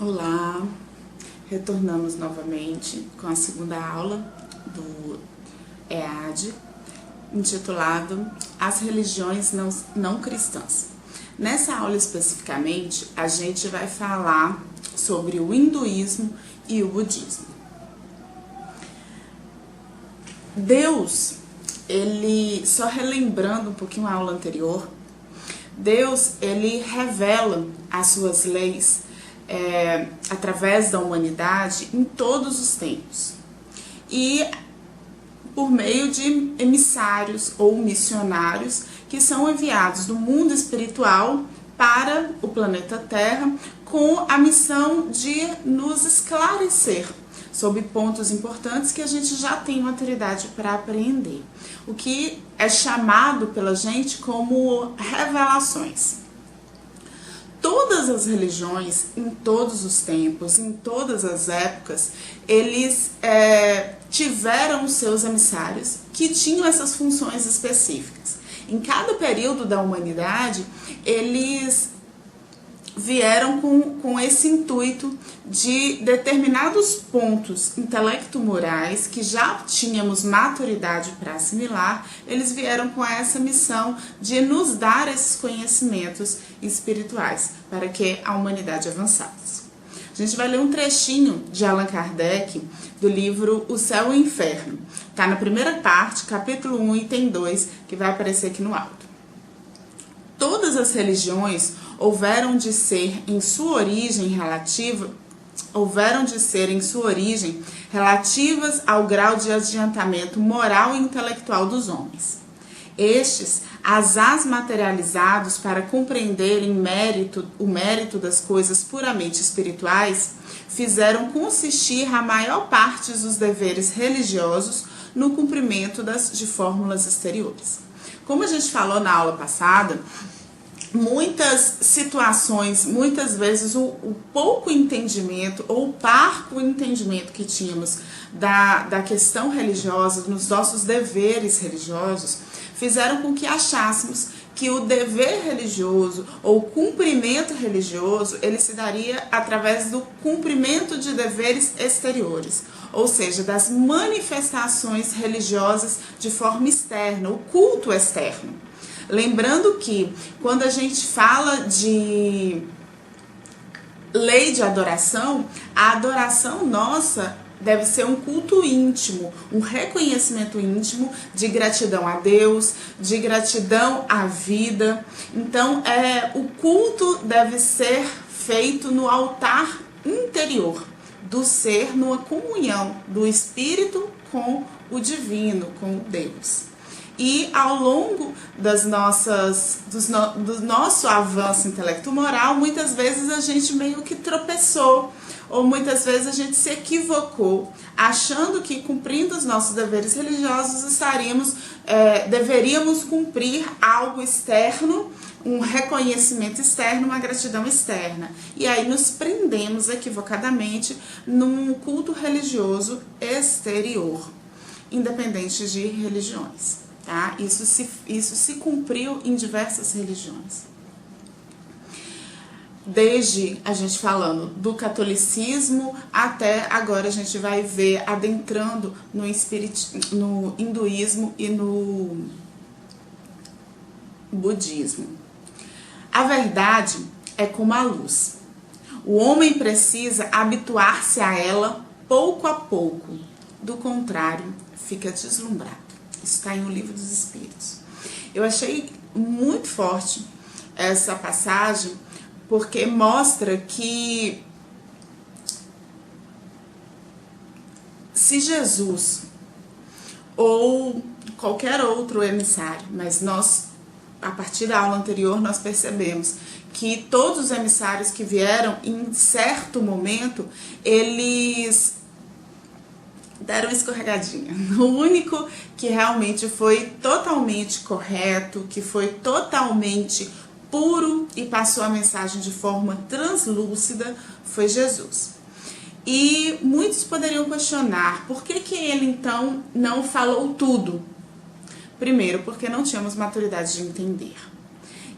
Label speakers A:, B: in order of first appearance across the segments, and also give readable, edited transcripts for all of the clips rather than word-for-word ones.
A: Olá, retornamos novamente com a segunda aula do EAD, intitulado As Religiões Não Cristãs. Nessa aula especificamente, a gente vai falar sobre o hinduísmo e o budismo. Deus, só relembrando um pouquinho a aula anterior, Deus, ele revela as suas leis através da humanidade em todos os tempos e por meio de emissários ou missionários que são enviados do mundo espiritual para o planeta Terra com a missão de nos esclarecer sobre pontos importantes que a gente já tem maturidade para apreender, o que é chamado pela gente como revelações. Todas as religiões, em todos os tempos, em todas as épocas, eles tiveram os seus emissários que tinham essas funções específicas. Em cada período da humanidade, eles vieram com esse intuito de determinados pontos intelecto-morais que já tínhamos maturidade para assimilar, eles vieram com essa missão de nos dar esses conhecimentos espirituais para que a humanidade avançasse. A gente vai ler um trechinho de Allan Kardec do livro O Céu e o Inferno. Está na primeira parte, capítulo 1, item 2, que vai aparecer aqui no alto. Todas as religiões houveram de ser em sua origem relativas ao grau de adiantamento moral e intelectual dos homens. Estes, as materializados para compreenderem o mérito das coisas puramente espirituais, fizeram consistir a maior parte dos deveres religiosos no cumprimento de fórmulas exteriores. Como a gente falou na aula passada, muitas situações, muitas vezes o pouco entendimento ou o parco entendimento que tínhamos da questão religiosa, nos nossos deveres religiosos, fizeram com que achássemos que o dever religioso ou o cumprimento religioso, ele se daria através do cumprimento de deveres exteriores, ou seja, das manifestações religiosas de forma externa, o culto externo. Lembrando que quando a gente fala de lei de adoração, a adoração nossa deve ser um culto íntimo, um reconhecimento íntimo de gratidão a Deus, de gratidão à vida. Então, o culto deve ser feito no altar interior do ser, numa comunhão do espírito com o divino, com Deus. E ao longo do nosso avanço intelecto-moral, muitas vezes a gente meio que tropeçou, ou muitas vezes a gente se equivocou, achando que cumprindo os nossos deveres religiosos deveríamos cumprir algo externo, um reconhecimento externo, uma gratidão externa. E aí nos prendemos equivocadamente num culto religioso exterior, independente de religiões. Tá? Isso se cumpriu em diversas religiões. Desde a gente falando do catolicismo até agora a gente vai ver adentrando no hinduísmo e no budismo. A verdade é como a luz. O homem precisa habituar-se a ela pouco a pouco. Do contrário, fica deslumbrado. Isso está em O Livro dos Espíritos. Eu achei muito forte essa passagem, porque mostra que se Jesus ou qualquer outro emissário, mas nós, a partir da aula anterior, nós percebemos que todos os emissários que vieram, em certo momento, eles deram uma escorregadinha. O único que realmente foi totalmente correto, que foi totalmente puro e passou a mensagem de forma translúcida foi Jesus. E muitos poderiam questionar por que ele então não falou tudo. Primeiro, porque não tínhamos maturidade de entender.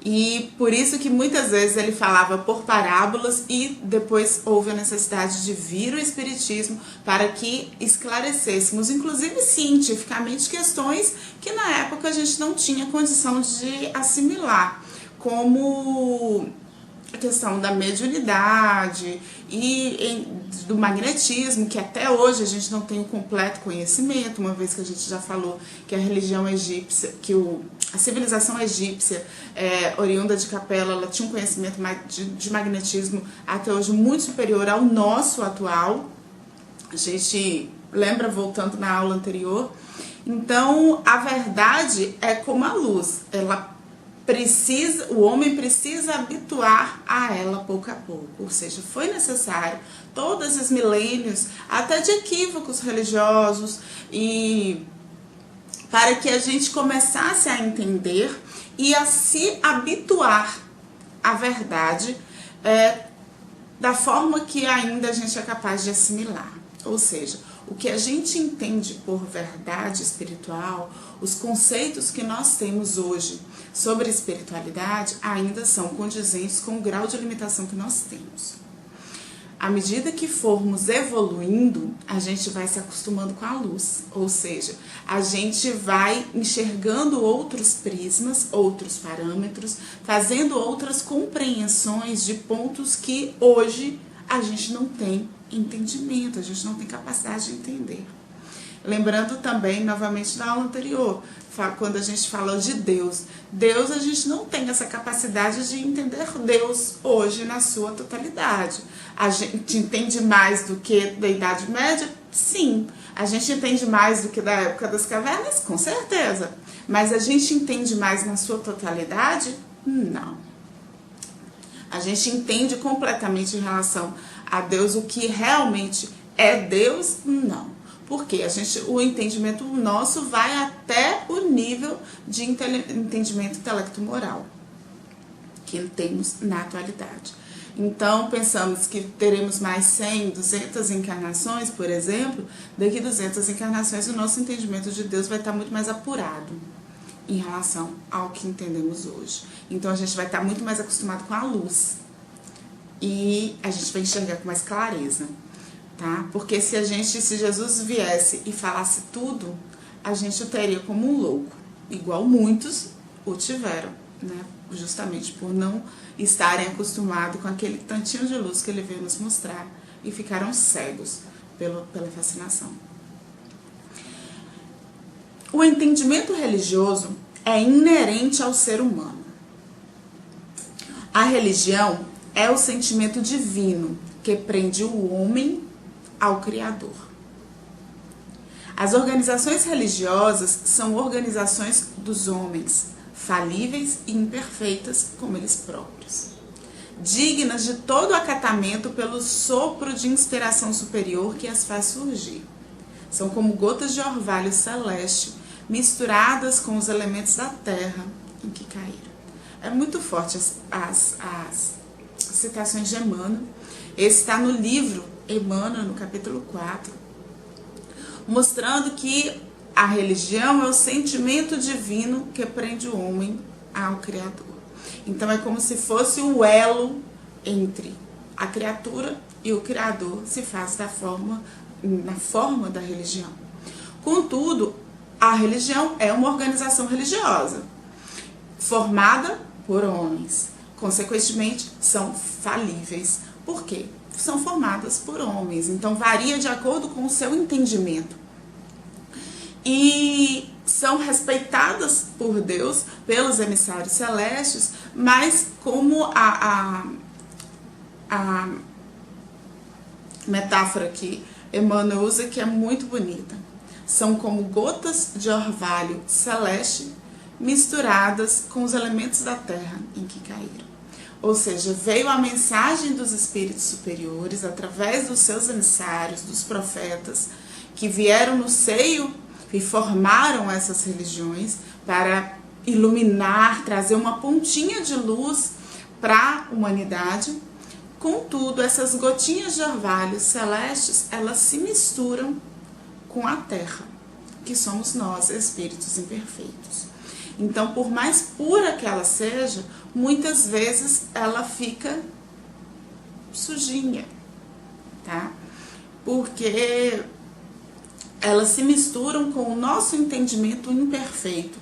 A: E por isso que muitas vezes ele falava por parábolas e depois houve a necessidade de vir o Espiritismo para que esclarecêssemos, inclusive cientificamente, questões que na época a gente não tinha condição de assimilar, como a questão da mediunidade e do magnetismo, que até hoje a gente não tem o completo conhecimento, uma vez que a gente já falou que a religião egípcia, que a civilização egípcia, oriunda de Capela, ela tinha um conhecimento de magnetismo até hoje muito superior ao nosso atual. A gente lembra, voltando na aula anterior. Então, a verdade é como a luz, o homem precisa habituar a ela pouco a pouco, ou seja, foi necessário todos esses milênios, até de equívocos religiosos, e para que a gente começasse a entender e a se habituar à verdade da forma que ainda a gente é capaz de assimilar, ou seja, o que a gente entende por verdade espiritual, os conceitos que nós temos hoje sobre espiritualidade ainda são condizentes com o grau de limitação que nós temos. À medida que formos evoluindo, a gente vai se acostumando com a luz, ou seja, a gente vai enxergando outros prismas, outros parâmetros, fazendo outras compreensões de pontos que hoje a gente não tem entendimento, a gente não tem capacidade de entender. Lembrando também, novamente, na aula anterior, quando a gente fala de Deus, a gente não tem essa capacidade de entender Deus hoje na sua totalidade. A gente entende mais do que da Idade Média? Sim. A gente entende mais do que da época das cavernas? Com certeza. Mas a gente entende mais na sua totalidade? Não. A gente entende completamente em relação a Deus o que realmente é Deus? Não. Porque o entendimento nosso vai até o nível de entendimento intelecto-moral que temos na atualidade. Então, pensamos que teremos mais 100, 200 encarnações, por exemplo. Daqui 200 encarnações, o nosso entendimento de Deus vai estar muito mais apurado em relação ao que entendemos hoje. Então, a gente vai estar muito mais acostumado com a luz e a gente vai enxergar com mais clareza. Tá? Porque se Jesus viesse e falasse tudo, a gente o teria como um louco, igual muitos o tiveram, né? Justamente por não estarem acostumados com aquele tantinho de luz que ele veio nos mostrar e ficaram cegos pela fascinação. O entendimento religioso é inerente ao ser humano. A religião é o sentimento divino que prende o homem ao Criador. As organizações religiosas são organizações dos homens, falíveis e imperfeitas como eles próprios, dignas de todo acatamento pelo sopro de inspiração superior que as faz surgir. São como gotas de orvalho celeste misturadas com os elementos da terra em que caíram. É muito forte as citações de Emmanuel. Esse está no livro Emmanuel, no capítulo 4, mostrando que a religião é o sentimento divino que prende o homem ao Criador. Então é como se fosse o elo entre a criatura e o Criador, se faz na forma da religião. Contudo, a religião é uma organização religiosa, formada por homens. Consequentemente, são falíveis. Por quê? São formadas por homens, então varia de acordo com o seu entendimento. E são respeitadas por Deus, pelos emissários celestes, mas como a metáfora que Emmanuel usa, que é muito bonita, são como gotas de orvalho celeste misturadas com os elementos da terra em que caíram. Ou seja, veio a mensagem dos espíritos superiores através dos seus emissários, dos profetas, que vieram no seio e formaram essas religiões para iluminar, trazer uma pontinha de luz para a humanidade. Contudo, essas gotinhas de orvalho celestes, elas se misturam com a terra, que somos nós, espíritos imperfeitos. Então, por mais pura que ela seja, muitas vezes ela fica sujinha, tá? Porque elas se misturam com o nosso entendimento imperfeito,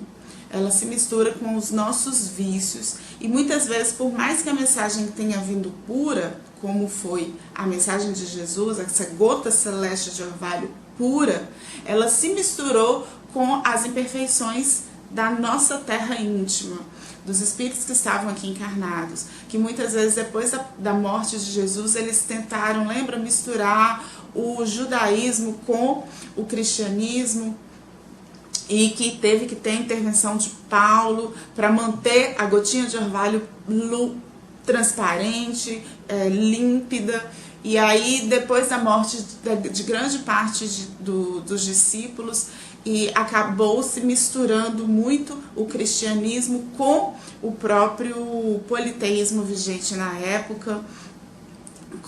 A: ela se mistura com os nossos vícios, e muitas vezes, por mais que a mensagem tenha vindo pura, como foi a mensagem de Jesus, essa gota celeste de orvalho pura, ela se misturou com as imperfeições da nossa terra íntima, dos espíritos que estavam aqui encarnados, que muitas vezes depois da morte de Jesus eles tentaram, lembra, misturar o judaísmo com o cristianismo, e que teve que ter a intervenção de Paulo para manter a gotinha de orvalho transparente, límpida. E aí, depois da morte de grande parte dos discípulos, e acabou se misturando muito o cristianismo com o próprio politeísmo vigente na época,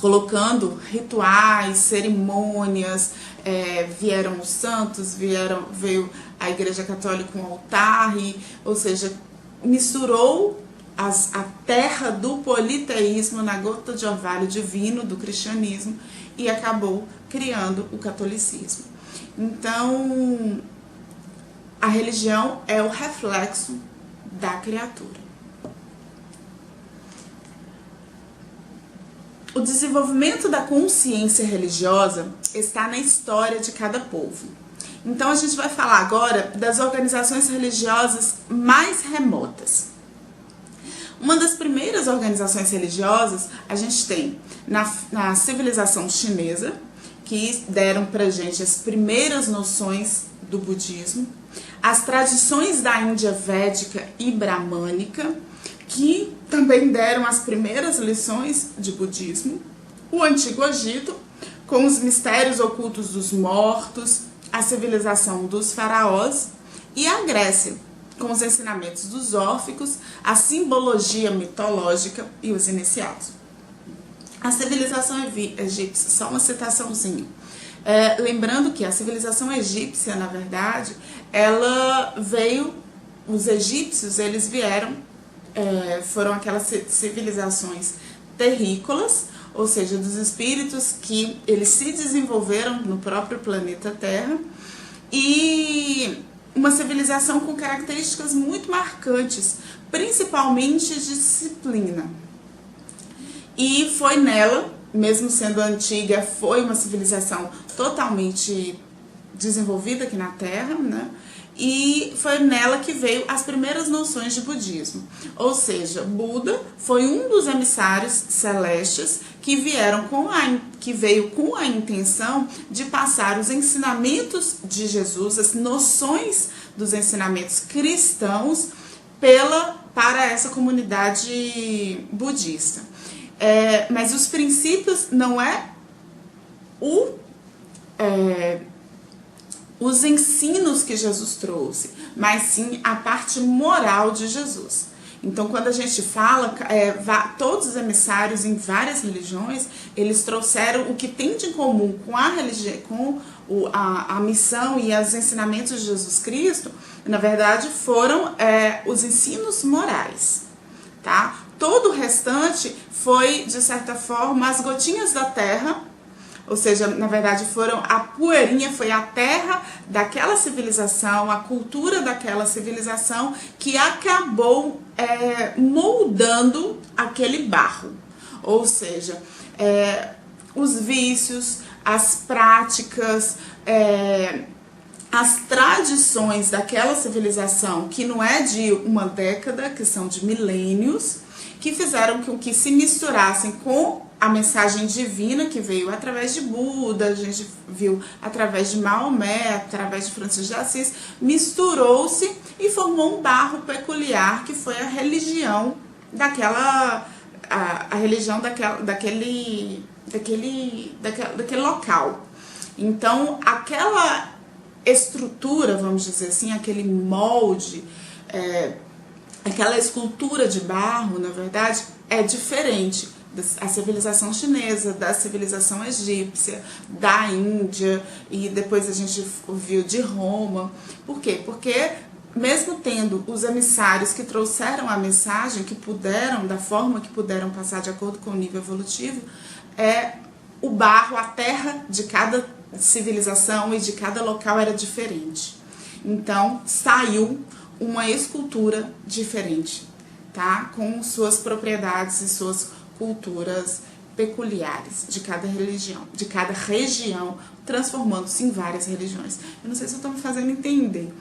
A: colocando rituais, cerimônias, vieram os santos, veio a Igreja Católica com altar, ou seja, misturou a terra do politeísmo na gota de orvalho divino do cristianismo e acabou criando o catolicismo. Então, a religião é o reflexo da criatura. O desenvolvimento da consciência religiosa está na história de cada povo. Então a gente vai falar agora das organizações religiosas mais remotas. Uma das primeiras organizações religiosas a gente tem na civilização chinesa, que deram pra gente as primeiras noções do budismo, as tradições da Índia védica e bramânica, que também deram as primeiras lições de budismo, o Antigo Egito, com os mistérios ocultos dos mortos, a civilização dos faraós, e a Grécia, com os ensinamentos dos órficos, a simbologia mitológica e os iniciados. A civilização egípcia, só uma citaçãozinha. Lembrando que a civilização egípcia, na verdade, ela veio, os egípcios, eles vieram, foram aquelas civilizações terrícolas, ou seja, dos espíritos que eles se desenvolveram no próprio planeta Terra, e uma civilização com características muito marcantes, principalmente de disciplina. E foi nela, mesmo sendo antiga, foi uma civilização totalmente desenvolvida aqui na Terra, né? E foi nela que veio as primeiras noções de budismo. Ou seja, Buda foi um dos emissários celestes que veio com a intenção de passar os ensinamentos de Jesus, as noções dos ensinamentos cristãos para essa comunidade budista. Mas os princípios não os ensinos que Jesus trouxe, mas sim a parte moral de Jesus. Então, quando a gente fala, todos os emissários em várias religiões, eles trouxeram o que tem de comum com a religião, com a missão e os ensinamentos de Jesus Cristo, na verdade, foram os ensinos morais, tá? Todo o restante foi, de certa forma, as gotinhas da terra. Ou seja, na verdade, a poeirinha foi a terra daquela civilização, a cultura daquela civilização que acabou moldando aquele barro. Ou seja, os vícios, as práticas, as tradições daquela civilização, que não é de uma década, que são de milênios, que fizeram com que se misturassem com a mensagem divina que veio através de Buda, a gente viu através de Maomé, através de Francisco de Assis, misturou-se e formou um barro peculiar que foi a religião daquele local. Então, aquela estrutura, vamos dizer assim, aquele molde, aquela escultura de barro, na verdade, é diferente da civilização chinesa, da civilização egípcia, da Índia, e depois a gente viu de Roma. Por quê? Porque mesmo tendo os emissários que trouxeram a mensagem, que puderam, da forma que puderam passar de acordo com o nível evolutivo, o barro, a terra de cada civilização e de cada local era diferente. Então, saiu uma escultura diferente, tá? Com suas propriedades e suas culturas peculiares de cada região, transformando-se em várias religiões. Eu não sei se eu estou me fazendo entender.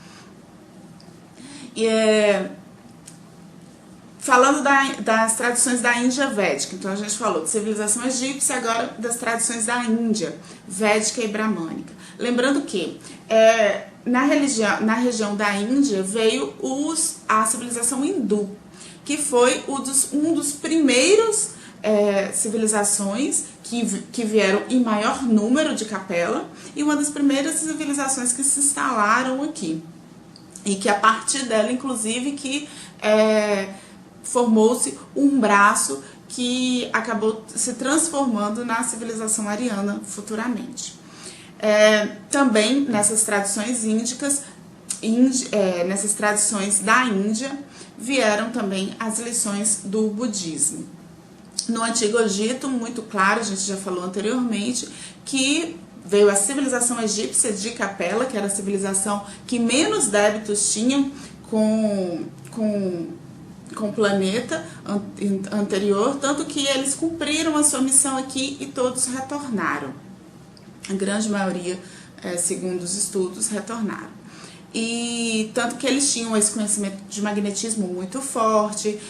A: Falando das tradições da Índia Védica, então a gente falou de civilização egípcia, agora das tradições da Índia, Védica e Bramânica. Lembrando que na região da Índia veio a civilização hindu, que foi um dos primeiros civilizações que vieram em maior número de capela e uma das primeiras civilizações que se instalaram aqui. E que a partir dela, inclusive, que formou-se um braço que acabou se transformando na civilização ariana futuramente. Também nessas tradições índicas, nessas tradições da Índia, vieram também as lições do budismo. No Antigo Egito, muito claro, a gente já falou anteriormente, que veio a civilização egípcia de Capela, que era a civilização que menos débitos tinha com o planeta anterior, tanto que eles cumpriram a sua missão aqui e todos retornaram. A grande maioria, segundo os estudos, retornaram. E tanto que eles tinham esse conhecimento de magnetismo muito forte,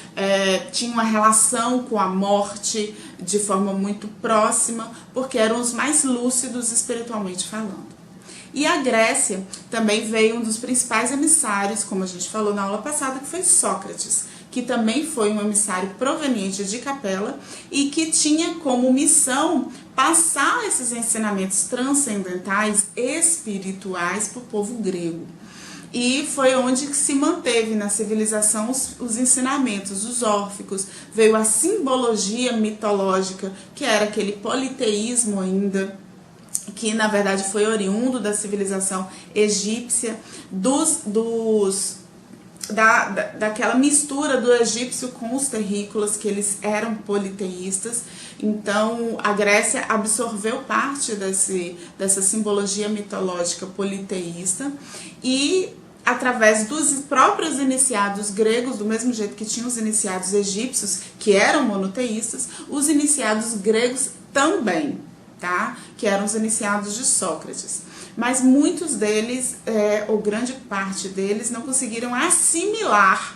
A: tinham uma relação com a morte de forma muito próxima, porque eram os mais lúcidos espiritualmente falando. E a Grécia também veio um dos principais emissários, como a gente falou na aula passada, que foi Sócrates, que também foi um emissário proveniente de Capela e que tinha como missão passar esses ensinamentos transcendentais, espirituais para o povo grego. E foi onde se manteve na civilização os ensinamentos, os órficos, veio a simbologia mitológica, que era aquele politeísmo ainda, que na verdade foi oriundo da civilização egípcia, daquela mistura do egípcio com os terrícolas, que eles eram politeístas. Então a Grécia absorveu parte dessa simbologia mitológica politeísta e através dos próprios iniciados gregos, do mesmo jeito que tinham os iniciados egípcios, que eram monoteístas, os iniciados gregos também, tá? Que eram os iniciados de Sócrates. Mas muitos deles, ou grande parte deles, não conseguiram assimilar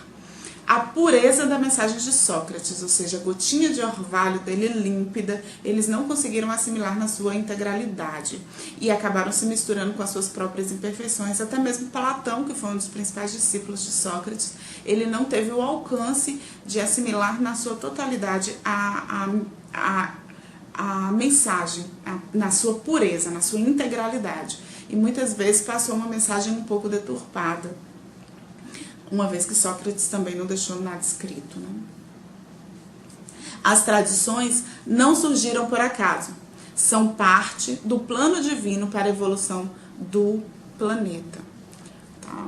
A: a pureza da mensagem de Sócrates, ou seja, a gotinha de orvalho dele límpida, eles não conseguiram assimilar na sua integralidade e acabaram se misturando com as suas próprias imperfeições. Até mesmo Platão, que foi um dos principais discípulos de Sócrates, ele não teve o alcance de assimilar na sua totalidade a mensagem, na sua pureza, na sua integralidade. E muitas vezes passou uma mensagem um pouco deturpada, uma vez que Sócrates também não deixou nada escrito, né? As tradições não surgiram por acaso, são parte do plano divino para a evolução do planeta. Tá?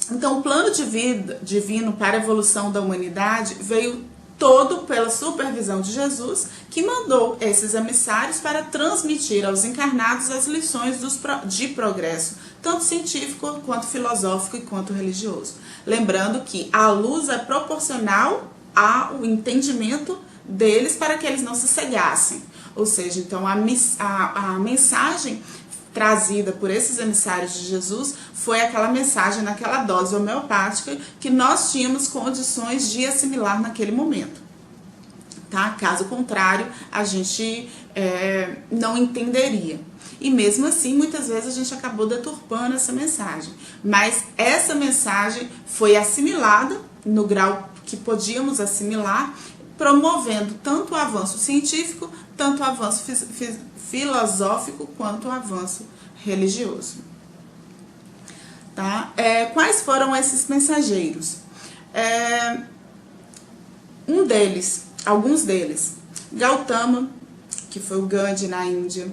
A: Então, o plano divino para a evolução da humanidade veio todo pela supervisão de Jesus, que mandou esses emissários para transmitir aos encarnados as lições de progresso, tanto científico, quanto filosófico e quanto religioso. Lembrando que a luz é proporcional ao entendimento deles para que eles não se cegassem. Ou seja, então a mensagem trazida por esses emissários de Jesus foi aquela mensagem naquela dose homeopática que nós tínhamos condições de assimilar naquele momento. Tá? Caso contrário, a gente não entenderia. E mesmo assim, muitas vezes a gente acabou deturpando essa mensagem. Mas essa mensagem foi assimilada no grau que podíamos assimilar, promovendo tanto o avanço científico, tanto o avanço filosófico, quanto o avanço religioso. Tá? Quais foram esses mensageiros? Alguns deles, Gautama, que foi o Gandhi na Índia,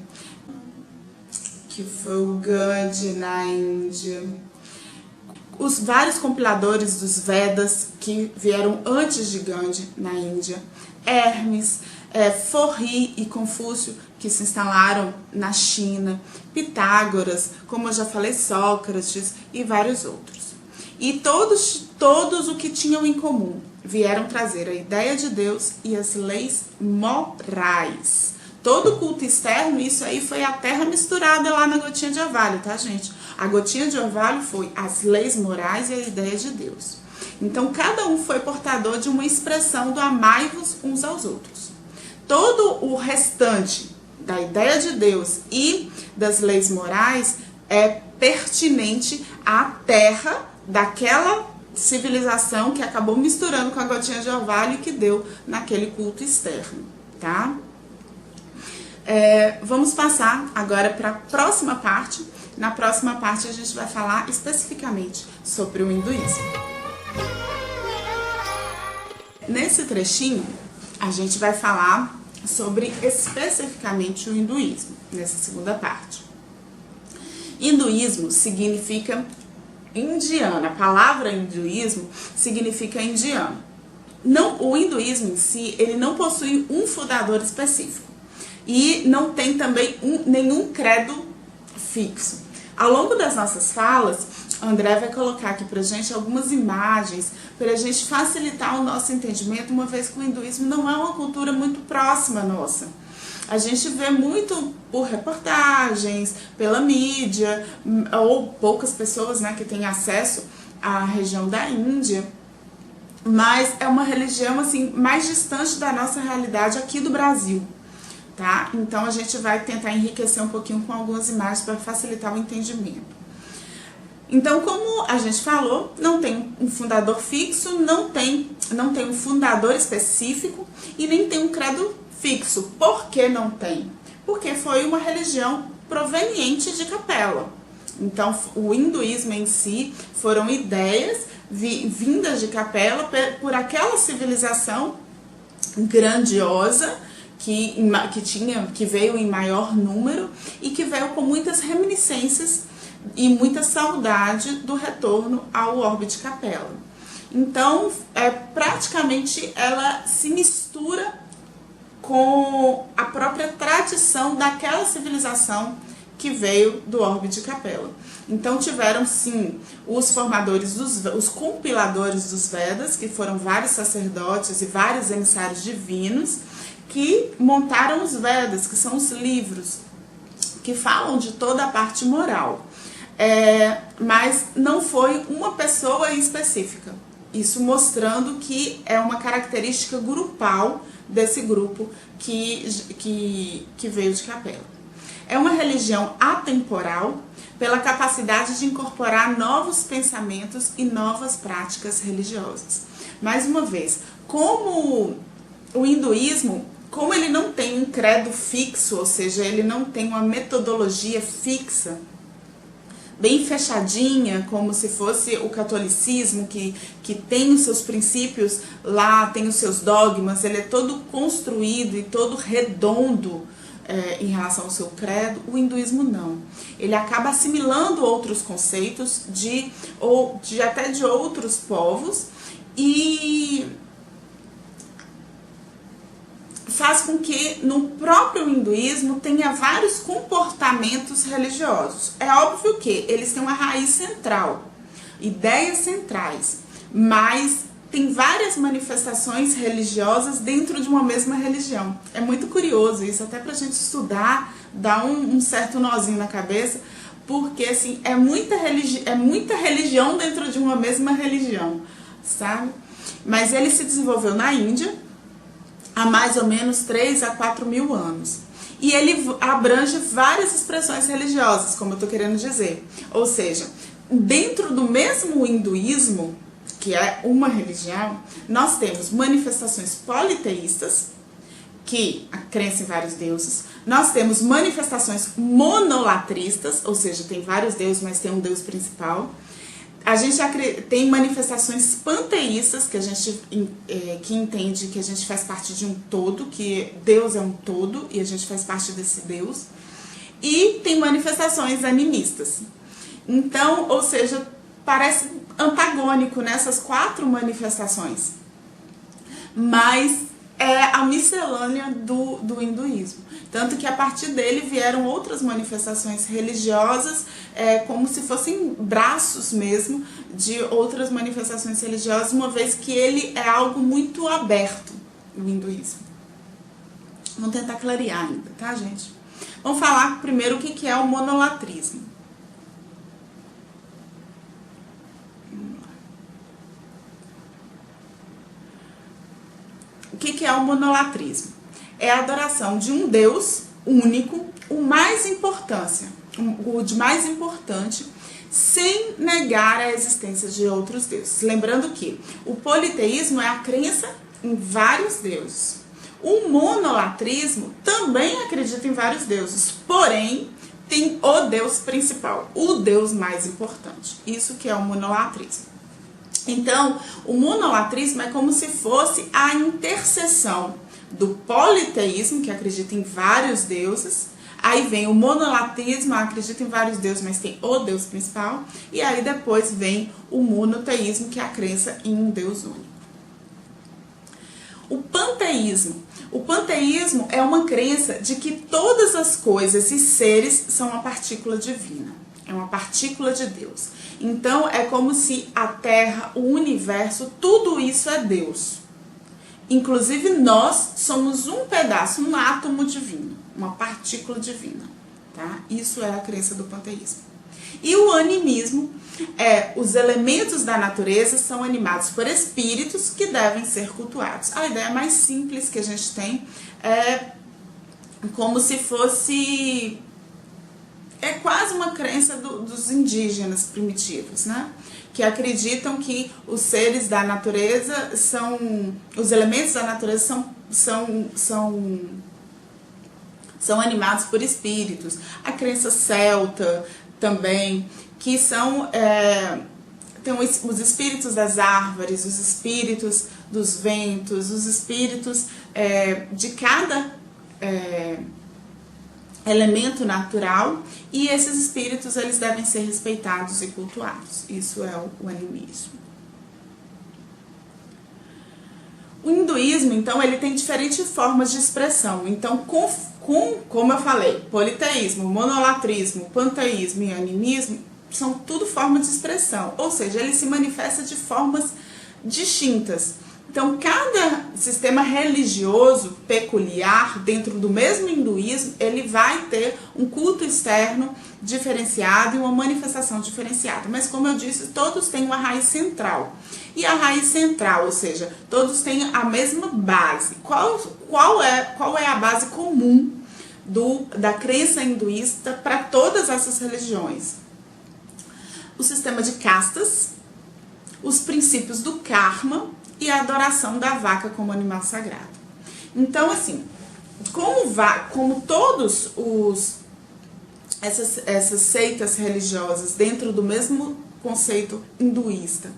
A: que foi o Gandhi na Índia, os vários compiladores dos Vedas que vieram antes de Gandhi na Índia, Hermes, Forri e Confúcio, que se instalaram na China, Pitágoras, como eu já falei, Sócrates e vários outros. E todos o que tinham em comum vieram trazer a ideia de Deus e as leis morais. Todo culto externo, isso aí foi a terra misturada lá na gotinha de orvalho, tá, gente? A gotinha de orvalho foi as leis morais e a ideia de Deus. Então, cada um foi portador de uma expressão do amai-vos uns aos outros. Todo o restante da ideia de Deus e das leis morais é pertinente à terra daquela civilização que acabou misturando com a gotinha de orvalho e que deu naquele culto externo, tá? Vamos passar agora para a próxima parte. Na próxima parte a gente vai falar especificamente sobre o hinduísmo. Nesse trechinho a gente vai falar sobre especificamente o hinduísmo, nessa segunda parte. Hinduísmo significa indiano, a palavra hinduísmo significa indiano. O hinduísmo em si, ele não possui um fundador específico e não tem também nenhum credo fixo. Ao longo das nossas falas, André vai colocar aqui pra gente algumas imagens para a gente facilitar o nosso entendimento, uma vez que o hinduísmo não é uma cultura muito próxima nossa. A gente vê muito por reportagens, pela mídia, ou poucas pessoas, né, que têm acesso à região da Índia, mas é uma religião assim mais distante da nossa realidade aqui do Brasil. Tá? Então a gente vai tentar enriquecer um pouquinho com algumas imagens para facilitar o entendimento. Então, como a gente falou, não tem um fundador fixo, não tem um fundador específico e nem tem um credo fixo. Por que não tem? Porque foi uma religião proveniente de Capela. Então, o hinduísmo em si foram ideias vindas de Capela por aquela civilização grandiosa que veio em maior número e que veio com muitas reminiscências e muita saudade do retorno ao orbe de Capela. Então, praticamente ela se mistura com a própria tradição daquela civilização que veio do orbe de Capela. Então tiveram sim os formadores, os compiladores dos Vedas, que foram vários sacerdotes e vários emissários divinos, que montaram os Vedas, que são os livros que falam de toda a parte moral. Mas não foi uma pessoa específica. Isso mostrando que é uma característica grupal desse grupo que veio de Capela. É uma religião atemporal pela capacidade de incorporar novos pensamentos e novas práticas religiosas. Mais uma vez, como o hinduísmo, como ele não tem um credo fixo, ou seja, ele não tem uma metodologia fixa, bem fechadinha, como se fosse o catolicismo, que tem os seus princípios lá, tem os seus dogmas, ele é todo construído e todo redondo em relação ao seu credo. O hinduísmo não. Ele acaba assimilando outros conceitos até de outros povos e faz com que no próprio hinduísmo tenha vários comportamentos religiosos. É óbvio que eles têm uma raiz central, ideias centrais, mas tem várias manifestações religiosas dentro de uma mesma religião. É muito curioso isso, até pra gente estudar, dá um certo nozinho na cabeça, porque assim, é muita religião dentro de uma mesma religião, sabe? Mas ele se desenvolveu na Índia há mais ou menos 3 a 4 mil anos. E ele abrange várias expressões religiosas, como eu estou querendo dizer. Ou seja, dentro do mesmo hinduísmo, que é uma religião, nós temos manifestações politeístas, que a crença em vários deuses. Nós temos manifestações monolatristas, ou seja, tem vários deuses, mas tem um deus principal. A gente tem manifestações panteístas, que a gente que entende que a gente faz parte de um todo, que Deus é um todo e a gente faz parte desse Deus. e tem manifestações animistas. Então, ou seja, parece antagônico nessas 4 manifestações, mas é a miscelânea do hinduísmo. Tanto que a partir dele vieram outras manifestações religiosas, como se fossem braços mesmo de outras manifestações religiosas, uma vez que ele é algo muito aberto, o hinduísmo. Vamos tentar clarear ainda, tá, gente? Vamos falar primeiro o que é o monolatrismo. O que é o monolatrismo? É a adoração de um Deus único, o de mais importante, sem negar a existência de outros deuses. Lembrando que o politeísmo é a crença em vários deuses. O monolatrismo também acredita em vários deuses, porém tem o Deus principal, o Deus mais importante. Isso que é o monolatrismo. Então, o monolatrismo é como se fosse a interseção do politeísmo, que acredita em vários deuses, aí vem o monolatrismo, acredita em vários deuses, mas tem o Deus principal, e aí depois vem o monoteísmo, que é a crença em um Deus único. O panteísmo. O panteísmo é uma crença de que todas as coisas e seres são uma partícula divina, é uma partícula de Deus. Então, é como se a Terra, o universo, tudo isso é Deus. Inclusive, nós somos um pedaço, um átomo divino, uma partícula divina, tá? Isso é a crença do panteísmo. E o animismo os elementos da natureza são animados por espíritos que devem ser cultuados. A ideia mais simples que a gente tem é como se fosse... É quase uma crença dos indígenas primitivos, né? Que acreditam que os seres da natureza são... Os elementos da natureza são animados por espíritos. A crença celta também, que são... tem os espíritos das árvores, os espíritos dos ventos, os espíritos de cada... elemento natural, e esses espíritos eles devem ser respeitados e cultuados. Isso é o animismo. O hinduísmo, então, ele tem diferentes formas de expressão. Então, como eu falei, politeísmo, monolatrismo, panteísmo e animismo são tudo formas de expressão, ou seja, ele se manifesta de formas distintas. Então, cada sistema religioso peculiar dentro do mesmo hinduísmo, ele vai ter um culto externo diferenciado e uma manifestação diferenciada. Mas, como eu disse, todos têm uma raiz central. E a raiz central, ou seja, todos têm a mesma base. Qual é a base comum da crença hinduísta para todas essas religiões? O sistema de castas, os princípios do karma e a adoração da vaca como animal sagrado. Então, assim, como todos essas seitas religiosas dentro do mesmo conceito hinduísta,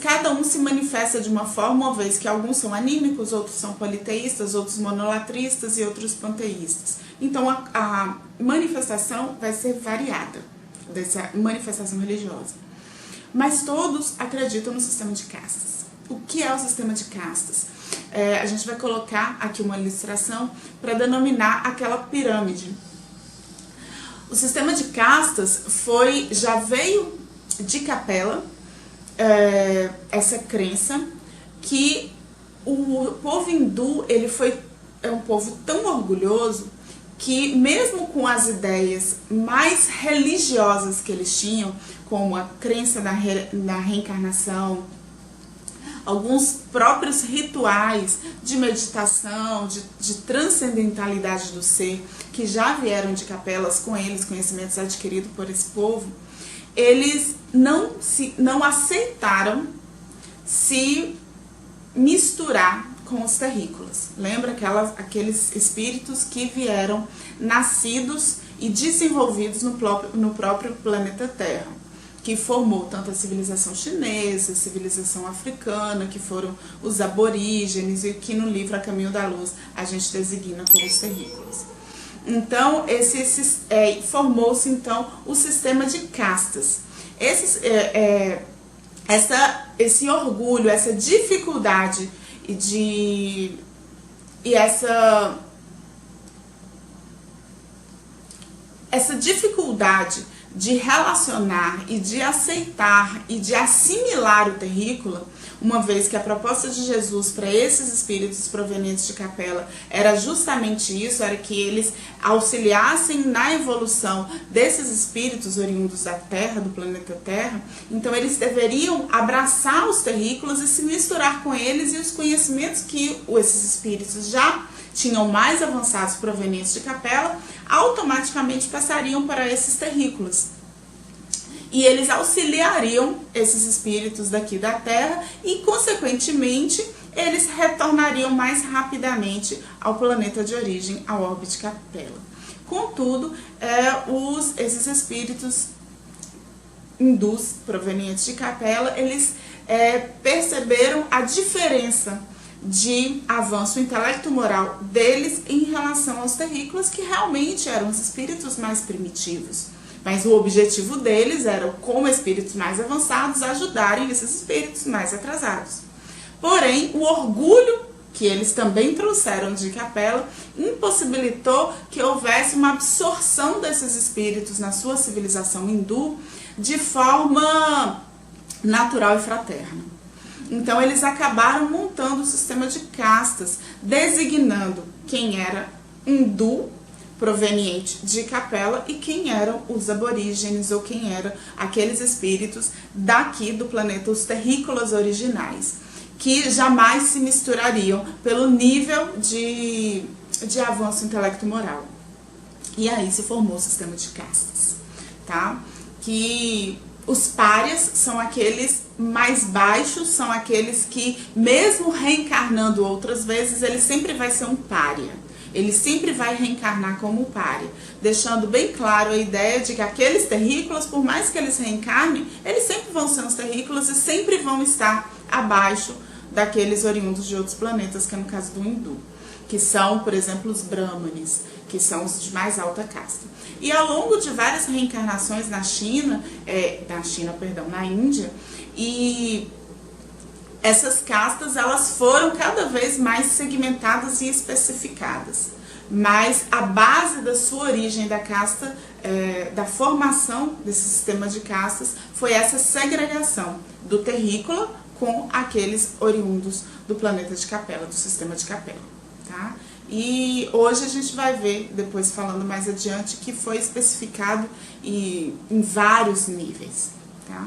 A: cada um se manifesta de uma forma, uma vez que alguns são anímicos, outros são politeístas, outros monolatristas e outros panteístas. Então, a manifestação vai ser variada, dessa manifestação religiosa. Mas todos acreditam no sistema de castas. O que é o sistema de castas? A gente vai colocar aqui uma ilustração para denominar aquela pirâmide. O sistema de castas já veio de Capela, essa crença que o povo hindu é um povo tão orgulhoso que mesmo com as ideias mais religiosas que eles tinham, como a crença na reencarnação, alguns próprios rituais de meditação, de transcendentalidade do ser, que já vieram de Capelas com eles, conhecimentos adquiridos por esse povo, eles não aceitaram se misturar com os terrícolas. Lembra aqueles espíritos que vieram nascidos e desenvolvidos no próprio planeta Terra, que formou tanto a civilização chinesa, a civilização africana, que foram os aborígenes, e que no livro A Caminho da Luz a gente designa como os terrícolas. Então, formou-se então o sistema de castas. Esse orgulho, essa dificuldade essa dificuldade de relacionar e de aceitar e de assimilar o terrícola, uma vez que a proposta de Jesus para esses espíritos provenientes de Capela era justamente isso, era que eles auxiliassem na evolução desses espíritos oriundos da Terra, do planeta Terra. Então eles deveriam abraçar os terrícolas e se misturar com eles, e os conhecimentos que esses espíritos já tinham mais avançados provenientes de Capela, automaticamente passariam para esses terrícolas. E eles auxiliariam esses espíritos daqui da Terra e, consequentemente, eles retornariam mais rapidamente ao planeta de origem, ao orbe de Capela. Contudo, esses espíritos hindus provenientes de Capela, eles perceberam a diferença de avanço intelecto-moral deles em relação aos terrícolas, que realmente eram os espíritos mais primitivos. Mas o objetivo deles era, como espíritos mais avançados, ajudarem esses espíritos mais atrasados. Porém, o orgulho que eles também trouxeram de Capela impossibilitou que houvesse uma absorção desses espíritos na sua civilização hindu de forma natural e fraterna. Então, eles acabaram montando o sistema de castas, designando quem era hindu proveniente de Capela e quem eram os aborígenes, ou quem eram aqueles espíritos daqui do planeta, os terrícolas originais, que jamais se misturariam pelo nível de avanço intelecto-moral. E aí se formou o sistema de castas, tá? Que os párias são aqueles mais baixos, são aqueles que, mesmo reencarnando outras vezes, ele sempre vai ser um pária. Ele sempre vai reencarnar como pária, deixando bem claro a ideia de que aqueles terrícolas, por mais que eles reencarnem, eles sempre vão ser uns terrícolas e sempre vão estar abaixo daqueles oriundos de outros planetas, que é no caso do hindu, que são, por exemplo, os brahmanes, que são os de mais alta casta. E ao longo de várias reencarnações na Índia, e essas castas, elas foram cada vez mais segmentadas e especificadas. Mas a base da sua origem da casta, da formação desse sistema de castas, foi essa segregação do terrícola com aqueles oriundos do planeta de Capela, do sistema de Capela, tá? E hoje a gente vai ver, depois falando mais adiante, que foi especificado em vários níveis, tá?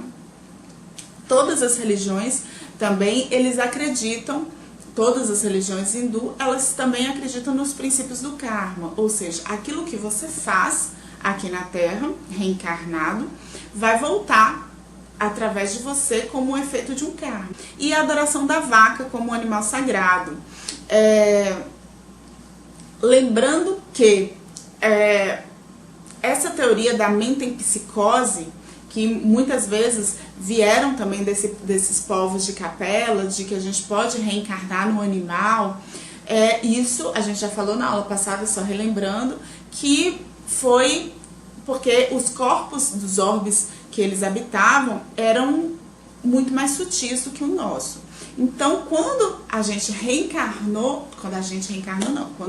A: Todas as religiões também, eles acreditam, todas as religiões hindu, elas também acreditam nos princípios do karma, ou seja, aquilo que você faz aqui na Terra, reencarnado, vai voltar através de você como um efeito de um karma. E a adoração da vaca como um animal sagrado. Lembrando que essa teoria da mente em psicose, que muitas vezes vieram também desses povos de Capela, de que a gente pode reencarnar no animal, isso a gente já falou na aula passada, só relembrando, que foi porque os corpos dos orbes que eles habitavam eram muito mais sutis do que o nosso. Então, quando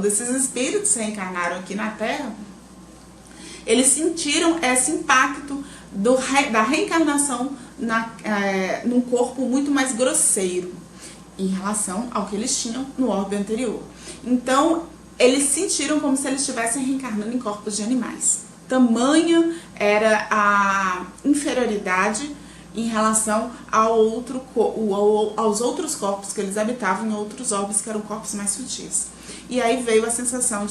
A: esses espíritos reencarnaram aqui na Terra, eles sentiram esse impacto da reencarnação num corpo muito mais grosseiro em relação ao que eles tinham no orbe anterior. Então, eles sentiram como se eles estivessem reencarnando em corpos de animais. Tamanha era a inferioridade em relação aos outros corpos que eles habitavam em outros orbes, que eram corpos mais sutis. E aí veio a sensação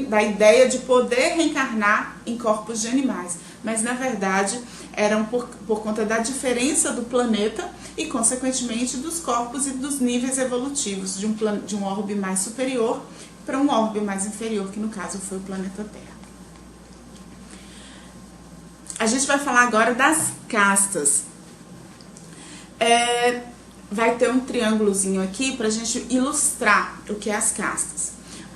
A: da ideia de poder reencarnar em corpos de animais. Mas, na verdade, eram por conta da diferença do planeta e, consequentemente, dos corpos e dos níveis evolutivos de um orbe mais superior para um orbe mais inferior, que no caso foi o planeta Terra. A gente vai falar agora das castas. Vai ter um triângulozinho aqui para a gente ilustrar o que é as castas.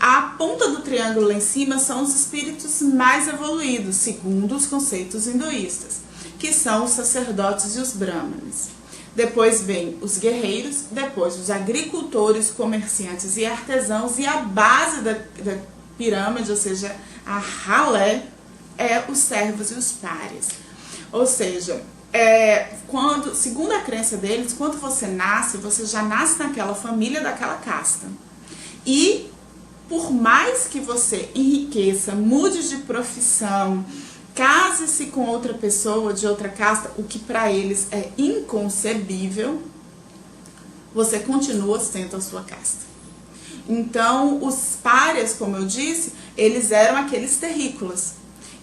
A: A ponta do triângulo lá em cima são os espíritos mais evoluídos, segundo os conceitos hinduístas, que são os sacerdotes e os brahmanes. Depois vem os guerreiros, depois os agricultores, comerciantes e artesãos, e a base da pirâmide, ou seja, a ralé, é os servos e os párias. Ou seja, segundo a crença deles, quando você nasce, você já nasce naquela família daquela casta. E por mais que você enriqueça, mude de profissão, case-se com outra pessoa de outra casta, o que para eles é inconcebível, você continua sendo a sua casta. Então, os párias, como eu disse, eles eram aqueles terrícolas.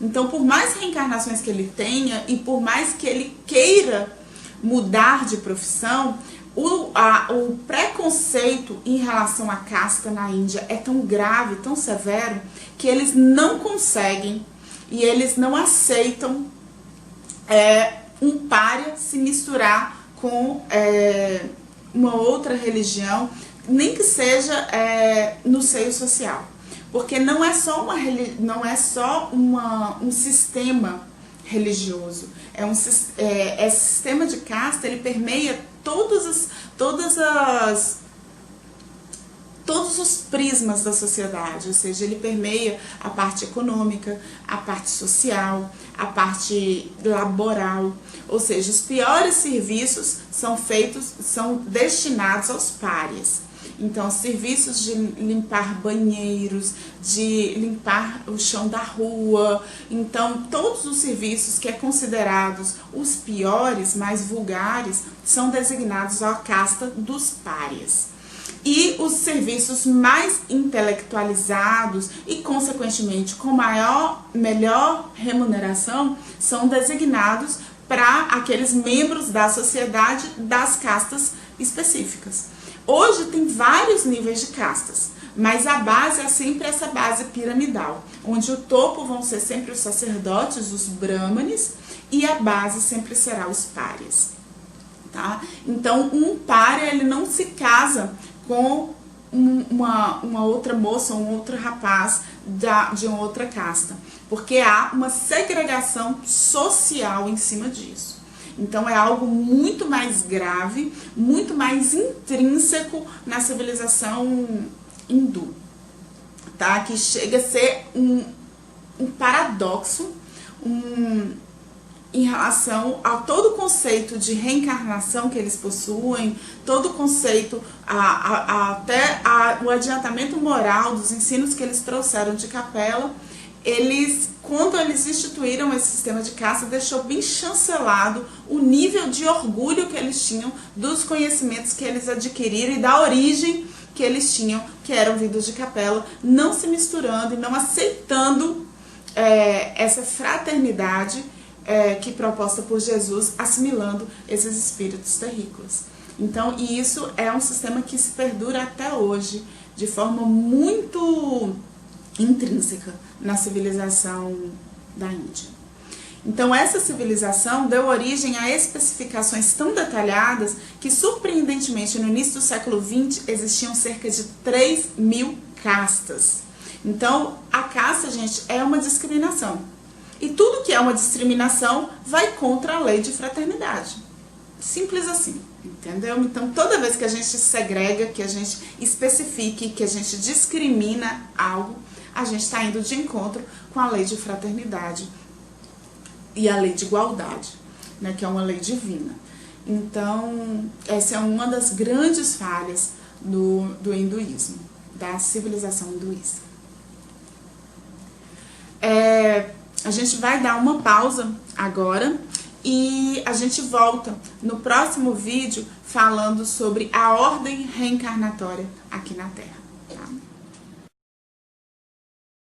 A: Então, por mais reencarnações que ele tenha e por mais que ele queira mudar de profissão, o preconceito em relação à casta na Índia é tão grave, tão severo, que eles não conseguem e eles não aceitam um pária se misturar com uma outra religião, nem que seja no seio social. Porque não é só um sistema religioso. Esse sistema de casta, ele permeia todos os prismas da sociedade, ou seja, ele permeia a parte econômica, a parte social, a parte laboral, ou seja, os piores serviços são destinados aos párias. Então, serviços de limpar banheiros, de limpar o chão da rua, então todos os serviços que é considerados os piores, mais vulgares, são designados à casta dos párias. E os serviços mais intelectualizados e, consequentemente, com melhor remuneração, são designados para aqueles membros da sociedade das castas específicas. Hoje tem vários níveis de castas, mas a base é sempre essa base piramidal, onde o topo vão ser sempre os sacerdotes, os brahmanes, e a base sempre será os párias. Tá? Então, um pária, ele não se casa com uma outra moça, um outro rapaz de uma outra casta, porque há uma segregação social em cima disso. Então é algo muito mais grave, muito mais intrínseco na civilização hindu, tá? Que chega a ser um paradoxo em relação a todo o conceito de reencarnação que eles possuem, todo o conceito, até o adiantamento moral dos ensinos que eles trouxeram de Capela. Quando eles instituíram esse sistema de casta, deixou bem chancelado o nível de orgulho que eles tinham dos conhecimentos que eles adquiriram e da origem que eles tinham, que eram vindos de Capela, não se misturando e não aceitando essa fraternidade que proposta por Jesus, assimilando esses espíritos terrícolas. Então, e isso é um sistema que se perdura até hoje, de forma muito intrínseca na civilização da Índia. Então, essa civilização deu origem a especificações tão detalhadas que, surpreendentemente, no início do século XX, existiam cerca de 3.000 castas. Então, a casta, gente, é uma discriminação. E tudo que é uma discriminação vai contra a lei de fraternidade. Simples assim, entendeu? Então, toda vez que a gente segrega, que a gente especifique, que a gente discrimina algo, a gente está indo de encontro com a lei de fraternidade e a lei de igualdade, né, que é uma lei divina. Então, essa é uma das grandes falhas do hinduísmo, da civilização hinduísta. A gente vai dar uma pausa agora e a gente volta no próximo vídeo falando sobre a ordem reencarnatória aqui na Terra.